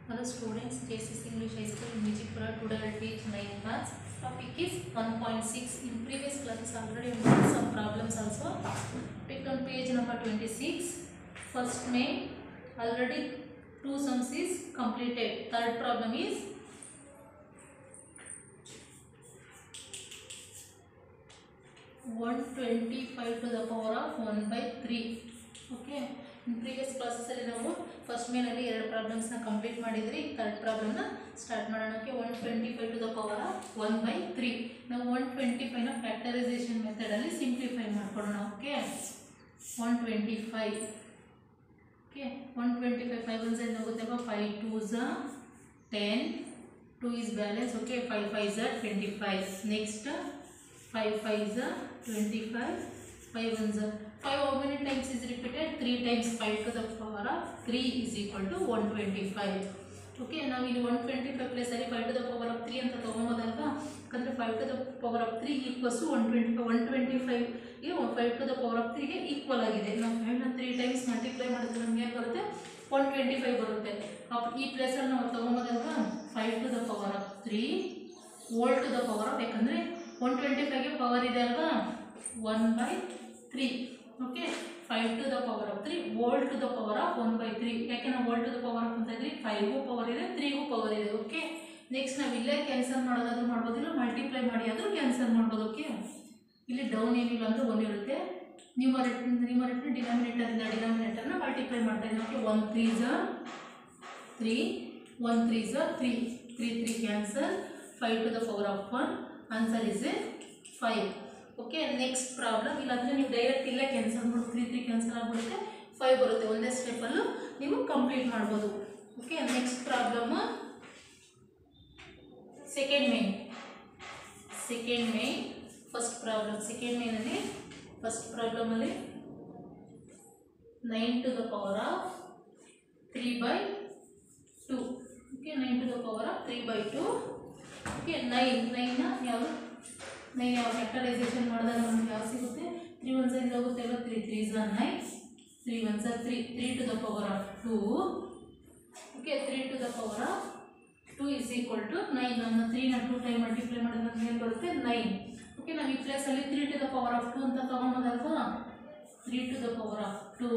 Hello students, JCC English High School in Vijaypura. Today I will teach 9th class. Topic is 1.6. In previous classes already we did some problems also. Pick on page number 26. First main already 2 sums is completed. Third problem is 125 to the power of 1 by 3. Okay. In previous classes ಅಲ್ಲಿ ನಾವು first main ಅಲ್ಲಿ ಎರಡು problems ನ complete ಮಾಡಿದ್ರಿ. Third problem ನ start ಮಾಡೋಣ. 125 to the power of 1 by 3. ನಾವು 125 ನ ಫ್ಯಾಕ್ಟರೈಸೇಷನ್ ಮೆಥಡ್ ಅಲ್ಲಿ ಸಿಂಪ್ಲಿಫೈ ಮಾಡ್ಕೊಳ್ಳೋಣ. ಓಕೆ 125 ಓಕೆ 125 5 1 ಇಂದ ಹೋಗುತ್ತಲ್ವಾ 5 2s 10 2 is balance. okay 5 5s 25. next 5 5s 25 5 1s 5 how many times is repeated? 3 times 5 to the power of 3 is equal to 125. okay now ಇಲ್ಲಿ 125 plus ಅಲ್ಲಿ 5 to the power of 3 ಅಂತ ತಗೊಂಬೋದಲ್ವಾ, ಯಾಕಂದ್ರೆ 5 to the power of 3 equals to 125 ಗೆ 5 to the power of 3 ಗೆ equal ಆಗಿದೆ. ನಾವು 5 ನ 3 times multiply ಮಾಡಿದ್ರೆ ನಮಗೆ ಏನು ಬರುತ್ತೆ? 125 ಬರುತ್ತೆ. ಈ ಪ್ಲೇಸ್ ಅಲ್ಲಿ ನಾವು ತಗೊಂಬೋದಲ್ವಾ 5 to the power of 3 whole to the power of, ಯಾಕಂದ್ರೆ 125 ಗೆ ಪವರ್ ಇದೆ ಅಲ್ವಾ 1 by 3. Okay 5 to the power of 3 whole to the power of 1 by 3. ಯಾಕೆ ನಾವು whole to the power of ಅಂತ ಇದ್ರಿ 5 ಗೂ ಪವರ್ ಇದೆ 3 ಗೂ ಪವರ್ ಇದೆ. ಓಕೆ ನೆಕ್ಸ್ಟ್ ನಾವು ಇಲ್ಲೇ ಕ್ಯಾನ್ಸಲ್ ಮಾಡೋದಾದ್ರೂ ಮಾಡ್ಬೋದು, ಇಲ್ಲ ಮಲ್ಟಿಪ್ಲೈ ಮಾಡಿ ಆದ್ರೂ ಕ್ಯಾನ್ಸಲ್ ಮಾಡ್ಬೋದು. ಓಕೆ ಇಲ್ಲಿ ಡೌನ್ ಏನಿಲ್ಲ ಅಂದ್ರೆ 1 ಇರುತ್ತೆ. ನ್ಯೂಮರೇಟರ್ ಡಿನಾಮಿನೇಟರ್ ಇಂದ ಡಿನಾಮಿನೇಟರ್ ನ ಮಲ್ಟಿಪ್ಲೈ ಮಾಡ್ತಾ ಇದ್ದೀವಿ. Okay 1 3s 3 1 3s 3 3 3 cancel 5 to the power of 1. Answer is 5. Okay next problem. ಇಲ್ಲಾಂದರೆ ನೀವು ಡೈರೆಕ್ಟ್ ಇಲ್ಲೇ ಕ್ಯಾನ್ಸಲ್ ಮಾಡಿ 3 3 ಕ್ಯಾನ್ಸಲ್ ಆಗಿಬಿಡುತ್ತೆ 5 ಬರುತ್ತೆ. ಒಂದೇ ಸ್ಟೆಪ್ಪಲ್ಲೂ ನೀವು ಕಂಪ್ಲೀಟ್ ಮಾಡ್ಬೋದು. Okay next problem second main first problem. Second ಮೇನಲ್ಲಿ ಫಸ್ಟ್ ಪ್ರಾಬ್ಲಮಲ್ಲಿ 9 to the power of 3 by 2. Okay 9 to the power of 3 by 2. Okay 9 ಯಾವುದು 9 ಯಾವ ಫ್ಯಾಕ್ಟರೈಸೇಷನ್ ಮಾಡಿದಾಗ ನಮಗೆ ಯಾವ ಸಿಗುತ್ತೆ? 3 1s ಇಂದ ಹೋಗುತ್ತೆ ಅಲ್ಲ 3 3s 9 3 1s 3 3 to the power of 2. Okay 3 to the power of 2 is equal to 9. ನಮ್ಮ 3 ನ 2 ಟೈಮ್ ಮಲ್ಟಿಪ್ಲೈ ಮಾಡಿದ್ರೆ ನಮಗೆ ಏನು ಬರುತ್ತೆ 9. ಓಕೆ ನಾವು ಈ ಪ್ಲೇಸ್ ಅಲ್ಲಿ 3 to the power of 2 ಅಂತ ತಗೊಂಡೋದಲ್ವಾ 3 to the power of 2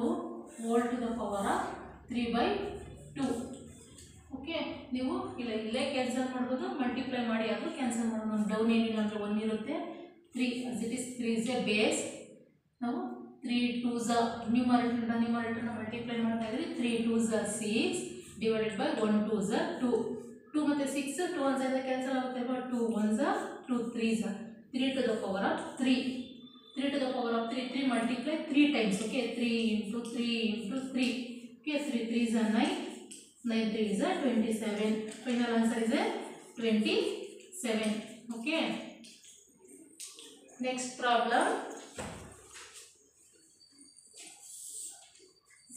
whole to the power of 3 by 2. Okay ನೀವು ಇಲ್ಲೇ ಕ್ಯಾನ್ಸಲ್ ಮಾಡ್ಬೋದು, ಮಲ್ಟಿಪ್ಲೈ ಮಾಡಿ ಆದರೂ ಕ್ಯಾನ್ಸಲ್ ಮಾಡ್ಬೋದು. ಡೌನ್ ಏನಿಲ್ಲ ಅಂದರೆ 1 ಇರುತ್ತೆ. 3 as it is 3 is a base. ನಾವು 3 2s ನ್ಯೂಮರೇಟರ್ನ ಮಲ್ಟಿಪ್ಲೈ ಮಾಡ್ತಾ ಇದ್ರಿ. 3 2s 6 ಡಿವೈಡೆಡ್ ಬೈ 1 2s 2 2 ಮತ್ತು 6 2 1s ಇಂದ ಕ್ಯಾನ್ಸಲ್ ಆಗುತ್ತೆ ಅಲ್ವಾ 2 1s 2 3s 3 to the power of 3 3 to the power of 3 3 multiply 3 times. okay 3 into 3 into 3. okay 3 3s 9 9 3s 27. Final answer is 27. okay next problem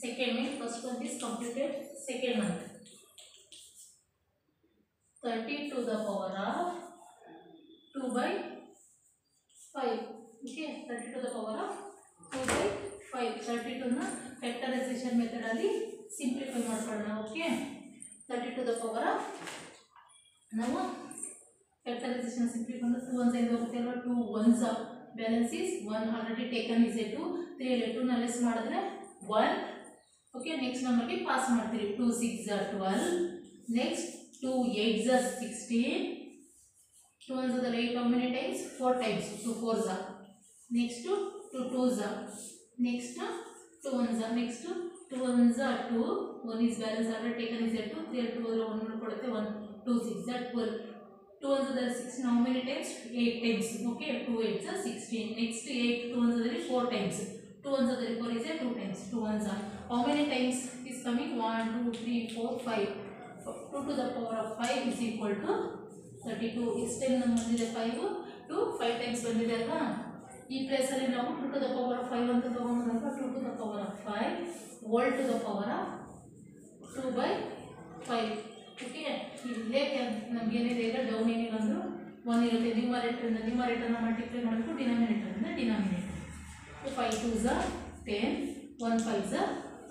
second month. First month is completed. Second month 30 to the power of 2 by 5. okay 30 to the power of 2 by 5. 32 ನ factorisation method ಅಲ್ಲಿ simplify ಮಾಡ್ಕೊಳ್ಳೋಣ. Okay 30 to the power of ನಾವು factorisation simplify ಅಂದ್ರೆ 2 1s ಇಂದ ಹೋಗುತ್ತೆ ಅಲ್ವಾ 2 1s balance is 1 already taken is 2 3 ಅಲ್ಲಿ 2 ನ ಲೆಸ್ ಮಾಡಿದ್ರೆ 1. ಓಕೆ ನೆಕ್ಸ್ಟ್ ನಂಬರ್ಗೆ ಪಾಸ್ ಮಾಡ್ತೀರಿ. 2 6 12 next 2 8 16 2 1s 8 how many times 4 times 2 4s next 2 2s next 2 1s next 2 1s 2 1 is balance already taken is 2 3 2 over 1 ಮಾಡ್ಕೊಳ್ಳುತ್ತೆ 1 2 6 12 2 1s 16 how many times 8 times. okay 2 8s 16 next 8 2 1s 4 times 2 1s 4 is 2 times 2 1s how many times is coming 1 2 3 4 5 2 to the power of 5 is equal to 32. ಎಷ್ಟು time ನಮ್ಗೆ ಬಂದಿದೆ 5 2 5 times ಬಂದಿದೆ ಅಲ್ವಾ. ಈ ಪ್ಲೇಸಲ್ಲಿ ನಾವು 2 to the power of 5 ಅಂತ ತಗೊಂಡ್ಬಂದಾಗ 2 to the power of 5 whole to the power of 2 by 5. Okay ಇಲ್ಲೇ ನಮ್ಗೆ ಏನಿದೆ ಈಗ ಡೌನ್ ಏನಿಲ್ಲ ಅಂದರೂ 1 ಇರುತ್ತೆ. ನ್ಯೂಮರೇಟರ್ನ ಮಲ್ಟಿಪ್ಲೈ ಮಾಡಬೇಕು ಡಿನಾಮಿನೇಟರಿಂದ denominator. 5 2s 10 1 5s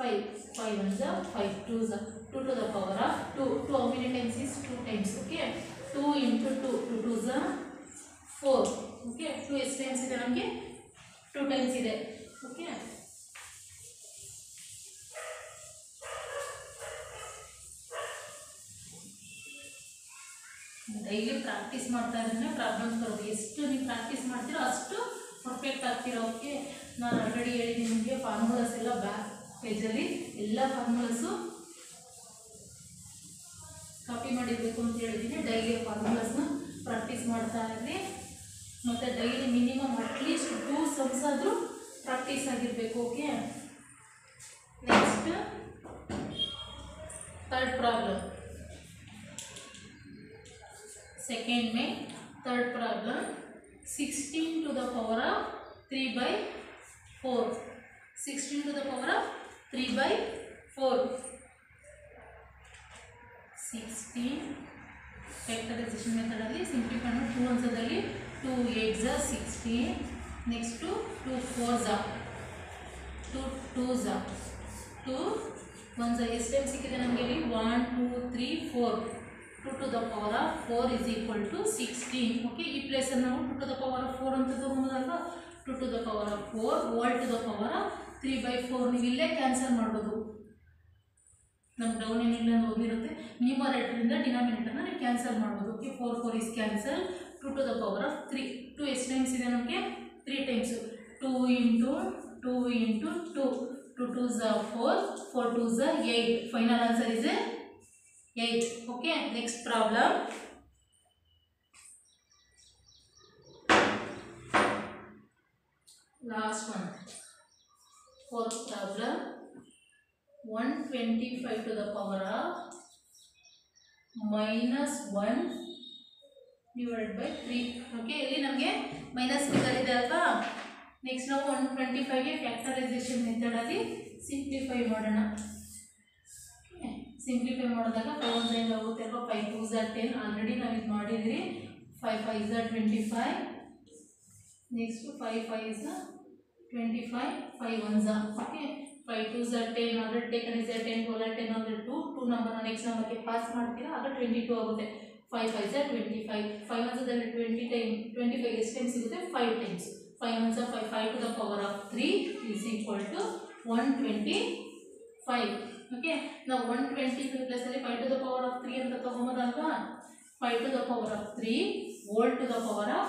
5 5 1s 5 2s 2 to the power of 2 2 times is 2 times. Okay, 2 into 2, 2 2s are 4. Okay, 2 ಎಷ್ಟು ಟೈಮ್ಸ್ ಇದೆ ನಮಗೆ 2 ಟೈಮ್ಸ್ ಇದೆ. ಓಕೆ, ಡೈಲಿ ಪ್ರಾಕ್ಟೀಸ್ ಮಾಡ್ತಾ ಇದ್ರೆ ಪ್ರಾಬ್ಲಮ್ಸ್ ಬರೋದು. ಎಷ್ಟು ನೀವು ಪ್ರಾಕ್ಟೀಸ್ ಮಾಡ್ತೀರೋ ಅಷ್ಟು ಪರ್ಫೆಕ್ಟ್ ಆಗ್ತೀರಾ. ಓಕೆ, ನಾನು ಆಲ್ರೆಡಿ ಹೇಳಿದ್ದೀನಿ ನಿಮಗೆ ಫಾರ್ಮುಲಾಸ್ ಎಲ್ಲ ಬ್ಯಾಕ್ ಪೇಜಲ್ಲಿ ಎಲ್ಲ ಫಾರ್ಮುಲಾಸು ಕಾಪಿ ಮಾಡಿರಬೇಕು ಅಂತ ಹೇಳಿದ್ದೀನಿ. ಡೈಲಿ ಫಾರ್ಮುಲಾಸ್ನ ಪ್ರಾಕ್ಟೀಸ್ ಮಾಡ್ತಾ ಇದ್ರಿ. ಮತ್ತು ಡೈಲಿ ಮಿನಿಮಮ್ ಅಟ್ಲೀಸ್ಟ್ 2 ಸಮ್ಸ್ ಆದರೂ ಪ್ರಾಕ್ಟೀಸ್ ಆಗಿರಬೇಕು. Okay, next third problem. Second में third problem 16 to the power of 3 by 4. 16 to the power of 3 by 4. 16 factorization method ಅಲ್ಲಿ simplify ಮಾಡಿ 2 ಹಂತದಲ್ಲಿ 2 8s are 16. next to 2 4s are 2 2s are 2 1s are ಎಷ್ಟು time ಸಿಕ್ಕಿದೆ ನಮಗೆ ಇಲ್ಲಿ 1 2 3 4. 2 to the power of 4 is equal to 16. Okay, ಈ ಪ್ಲೇಸನ್ನು ನಾವು 2 to the power of 4 ಅಂತ ತಗೊಂಬೋದಲ್ವಾ. 2 to the power of 4 whole to the power of 3 by 4 ನೀವು ಇಲ್ಲೇ cancel ಮಾಡ್ಬೋದು. ನಮ್ಮ ಡೌನ್ ಏನಿಲ್ಲ ಅಂತ ಹೋಗಿರುತ್ತೆ. ನ್ಯೂಮರೇಟರಿಂದ ಡಿನಾಮಿನೇಟರ್ನ ನೀವು ಕ್ಯಾನ್ಸಲ್ ಮಾಡ್ಬೋದು. Okay, 4 4 is cancel. 2 to the power of 3. 2 ಎಷ್ಟು ಟೈಮ್ಸ್ ಇದೆ ನಮಗೆ 3 times. 2 into 2 into 2. 2 2s are 4. 4 2s are 8. Final answer is 8. Okay, next problem. Last one. Fourth problem. 125 to the power of minus 1 divided by 3. Okay, ಇಲ್ಲಿ ನಮಗೆ minus figure ಇದೆ ಅಲ್ವಾ. Next ನಾವು 125ಗೆ factorisation method ಅಲ್ಲಿ simplify ಮಾಡೋಣ. Simplify ಮಾಡಿದಾಗ 5 1 ಇಂದ ಹೋಗುತ್ತೆ ಅಲ್ವಾ. 5 2s are 10. ಆಲ್ರೆಡಿ ನಾವು ಇದು ಮಾಡಿದ್ರಿ. 5 5s are 25. Next 5 5s are 25. 5 1s are okay. 5 2s are 10. Already taken is 10 12 10 ಅಂದರೆ 2 ನಂಬರ್ನ ನೆಕ್ಸ್ಟ್ ನಂಬರ್ಗೆ ಪಾಸ್ ಮಾಡ್ತೀರಾ, ಆಗ 22 ಆಗುತ್ತೆ. 5 5s are 25. 5 1s ಅಲ್ಲಿ 20 ಟೈಮ್ 25 ಎಷ್ಟು ಟೈಮ್ ಸಿಗುತ್ತೆ 5 times. 5 1s are 5. 5 to the power of 3 is equal to 125. Okay, ನಾವು 125 ಪ್ಲಸ್ ಅಲ್ಲಿ 5 to the power of 3 ಅಂತ ತಗೊಂಬೋದಲ್ವಾ. 5 to the power of 3 whole to the power of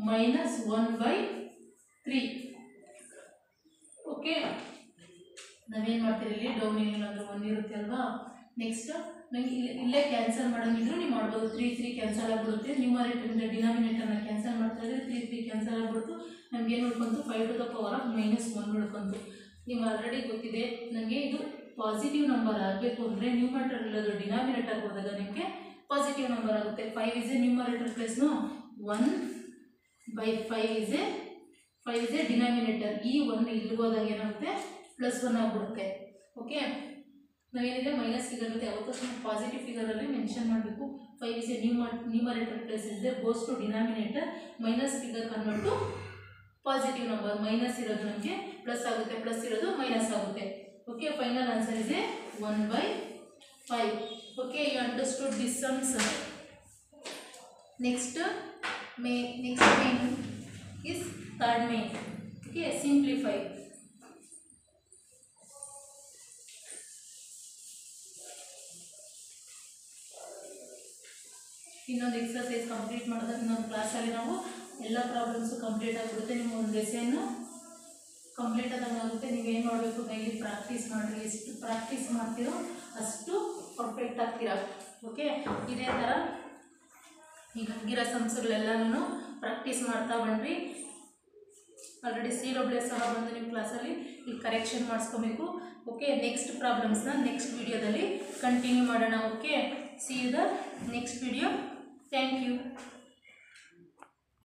minus 1 by 3. Okay, ನಾವೇನು ಮಾಡ್ತೀರಿ ಇಲ್ಲಿ down ಏನಿಲ್ಲ ಅಂದ್ರೆ 1 ಇರುತ್ತೆ ಅಲ್ವಾ. ನೆಕ್ಸ್ಟ್ ನಂಗೆ ಇಲ್ಲೇ ಕ್ಯಾನ್ಸಲ್ ಮಾಡೋಂಗಿದ್ರು ನೀವು ಮಾಡ್ಬೋದು. 3 3 ಕ್ಯಾನ್ಸಲ್ ಆಗಿಬಿಡುತ್ತೆ. ನ್ಯೂಮರೇಟರಿಂದ ಡಿನಾಮಿನೇಟರ್ನ ಕ್ಯಾನ್ಸಲ್ ಮಾಡ್ತಾ ಇದ್ರೆ 3 3 ಕ್ಯಾನ್ಸಲ್ ಆಗಿಬಿಡ್ತು. ನಮ್ಗೆ ಏನು ಉಳ್ಕೊಂತು 5 to the power of minus 1 ಉಳ್ಕೊಂತು. ನಿಮ್ಗೆ ಆಲ್ರೆಡಿ ಗೊತ್ತಿದೆ ನನಗೆ ಇದು ಪಾಸಿಟಿವ್ ನಂಬರ್ ಆಗಬೇಕು ಅಂದರೆ ನ್ಯೂಮರೇಟರ್ ಇಲ್ಲದು ಡಿನಾಮಿನೇಟರ್ ಹೋದಾಗ ನಿಮಗೆ ಪಾಸಿಟಿವ್ ನಂಬರ್ ಆಗುತ್ತೆ. 5 is a ನ್ಯೂಮರೇಟರ್ ಪ್ಲಸ್ನು 1 by 5 is a ಡಿನಾಮಿನೇಟರ್. ಈ 1 ಇಲ್ಲಿ ಹೋದಾಗ ಏನಾಗುತ್ತೆ +1 ಆಗಿಬಿಡುತ್ತೆ. ಓಕೆ, ನಾವೇನಿದೆ ಮೈನಸ್ ಫಿಗರ್ ಇರುತ್ತೆ ಯಾವತ್ತೂ ಪಾಸಿಟಿವ್ ಫಿಗರಲ್ಲಿ ಮೆನ್ಷನ್ ಮಾಡಬೇಕು. 5 is a numerator plus is there goes to denominator. Minus figure convert to positive number. Minus ಇರೋದು ನಮಗೆ ಪ್ಲಸ್ ಆಗುತ್ತೆ, ಪ್ಲಸ್ ಇರೋದು ಮೈನಸ್ ಆಗುತ್ತೆ. Okay, final answer is 1 by 5. Okay, you understood this sums. Next main is third main. Okay, simplify. ಇನ್ನೊಂದು exercise complete ಮಾಡಿದಾಗ ಇನ್ನೊಂದು ಕ್ಲಾಸಲ್ಲಿ ನಾವು ಎಲ್ಲ ಪ್ರಾಬ್ಲಮ್ಸು ಕಂಪ್ಲೀಟ್ ಆಗಿಬಿಡುತ್ತೆ. ನಿಮ್ಮ ಒಂದು ಲೆಸನ್ನು ಕಂಪ್ಲೀಟ್ ಆದಂಗೆ ಆಗುತ್ತೆ. ನೀವೇನು ಮಾಡಬೇಕು, ಡೈಲಿ ಪ್ರಾಕ್ಟೀಸ್ ಮಾಡಿರಿ. ಎಷ್ಟು ಪ್ರಾಕ್ಟೀಸ್ ಮಾಡ್ತೀರೋ ಅಷ್ಟು ಪರ್ಫೆಕ್ಟ್ ಆಗ್ತೀರಾ. ಓಕೆ, ಇದೇ ಥರ ಈಗ ಆಗಿರೋ ಸಮ್ಸ್ಗಳೆಲ್ಲನೂ ಪ್ರಾಕ್ಟೀಸ್ ಮಾಡ್ತಾ ಬನ್ನಿರಿ. ಆಲ್ರೆಡಿ CWS ಸಹ ಬಂದು ನಿಮ್ಮ ಕ್ಲಾಸಲ್ಲಿ ಈಗ ಕರೆಕ್ಷನ್ ಮಾಡಿಸ್ಕೊಬೇಕು. ಓಕೆ, ನೆಕ್ಸ್ಟ್ ಪ್ರಾಬ್ಲಮ್ಸ್ನ ನೆಕ್ಸ್ಟ್ ವಿಡಿಯೋದಲ್ಲಿ ಕಂಟಿನ್ಯೂ ಮಾಡೋಣ. Okay, see you the next video. Thank you.